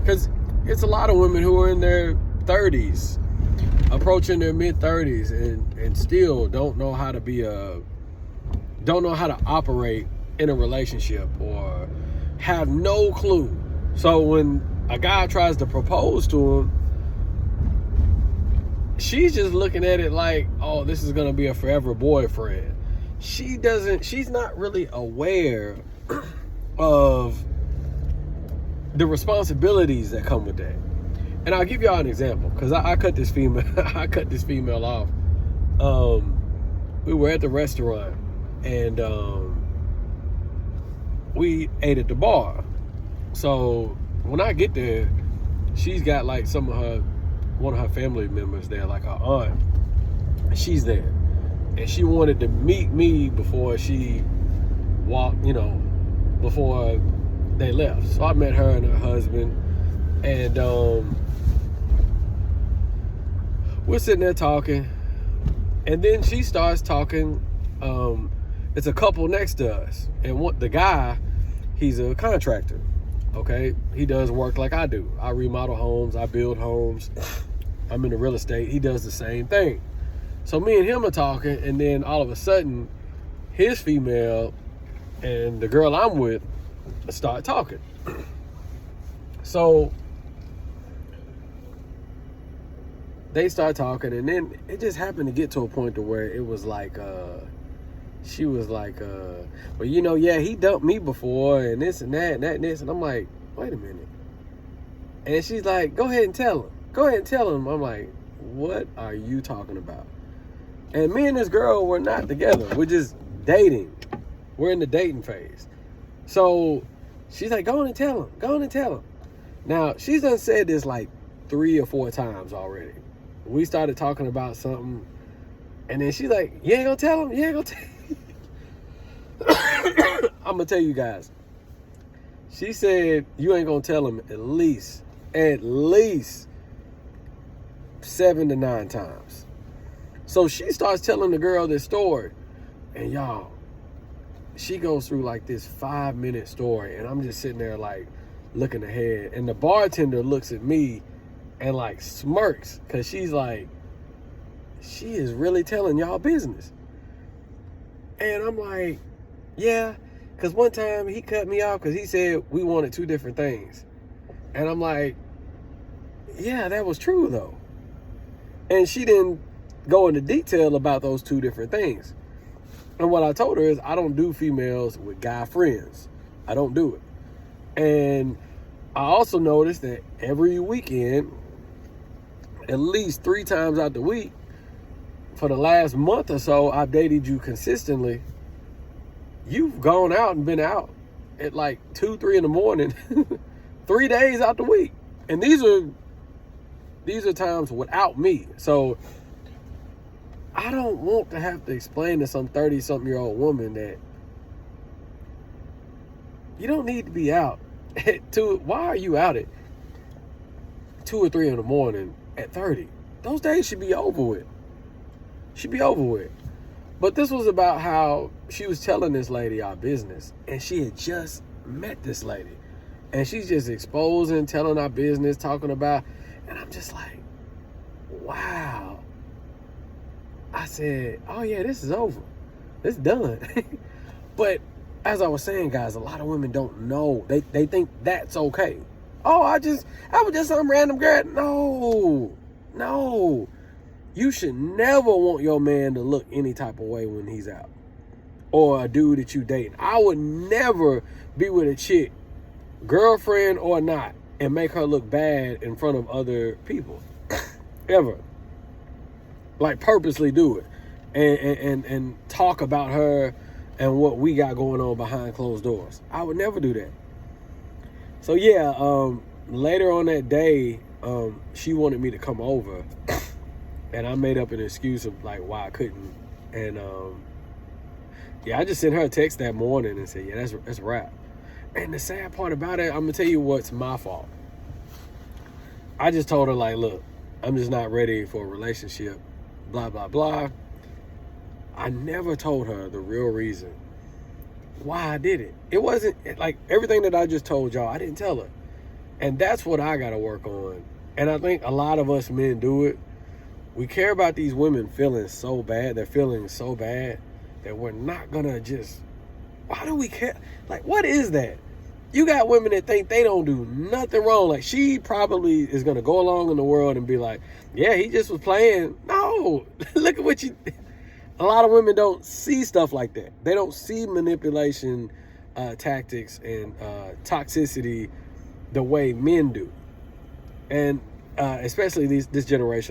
Because it's a lot of women who are in their 30s, approaching their mid-30s, and still don't know how to operate in a relationship, or have no clue. So when a guy tries to propose to him, she's just looking at it like, oh, this is going to be a forever boyfriend. She's not really aware of the responsibilities that come with that. And I'll give y'all an example, because I cut this female off. We were at the restaurant, and we ate at the bar. So when I get there, she's got like one of her family members there, like her aunt. She's there, and she wanted to meet me before she walked, before they left. So I met her and her husband, and we're sitting there talking, and then she starts talking. It's a couple next to us, and the guy, he's a contractor. Okay, he does work like I do. I remodel homes, I build homes. I'm into real estate. He does the same thing. So me and him are talking, and then all of a sudden, his female and the girl I'm with start talking. So they start talking, and then it just happened to get to a point to where it was like, she was like, well, yeah, he dumped me before, and this and that and that and this. And I'm like, wait a minute. And she's like, go ahead and tell him. Go ahead and tell him. I'm like, what are you talking about? And me and this girl were not together. We're just dating. We're in the dating phase. So she's like, go on and tell him. Go on and tell him. Now, she's done said this like 3 or 4 times already. We started talking about something, and then she's like, you ain't gonna tell him? You ain't gonna tell him? I'm gonna tell you guys. She said, you ain't gonna tell him at least 7 to 9 times. So she starts telling the girl this story, and y'all, she goes through like this 5-minute story, and I'm just sitting there like looking ahead, and the bartender looks at me and like smirks, because she's like, she is really telling y'all business. And I'm like, yeah, because one time he cut me off because he said we wanted 2 different things. And I'm like, yeah, that was true though. And she didn't go into detail about those 2 different things. And what I told her is, I don't do females with guy friends. I don't do it. And I also noticed that every weekend, at least 3 times out the week, for the last month or so, I've dated you consistently. You've gone out and been out at like 2, 3 in the morning, 3 days out the week. And these are times without me. So I don't want to have to explain to some 30-something-year-old woman that you don't need to be out at 2. Why are you out at 2 or 3 in the morning at 30? Those days should be over with. But this was about how she was telling this lady our business, and she had just met this lady, and she's just exposing, telling our business, talking about, and I'm just like, wow. I said, oh yeah, this is over. It's done. But as I was saying, guys, a lot of women don't know. They think that's okay. Oh, I was just some random girl. No. You should never want your man to look any type of way when he's out, or a dude that you dating. I would never be with a chick, girlfriend or not, and make her look bad in front of other people. Ever. Like, purposely do it. And talk about her and what we got going on behind closed doors. I would never do that. So yeah, later on that day, she wanted me to come over. And I made up an excuse of like why I couldn't. And yeah, I just sent her a text that morning and said, yeah, that's a wrap. And the sad part about it, I'm gonna tell you what's my fault. I just told her like, look, I'm just not ready for a relationship, blah, blah, blah. I never told her the real reason why I did it. It wasn't like everything that I just told y'all, I didn't tell her. And that's what I got to work on. And I think a lot of us men do it. We care about these women feeling so bad. They're feeling so bad that we're not going to just, why do we care? Like, what is that? You got women that think they don't do nothing wrong. Like, she probably is going to go along in the world and be like, yeah, he just was playing. No, look at what you, a lot of women don't see stuff like that. They don't see manipulation tactics and toxicity the way men do. And especially this generation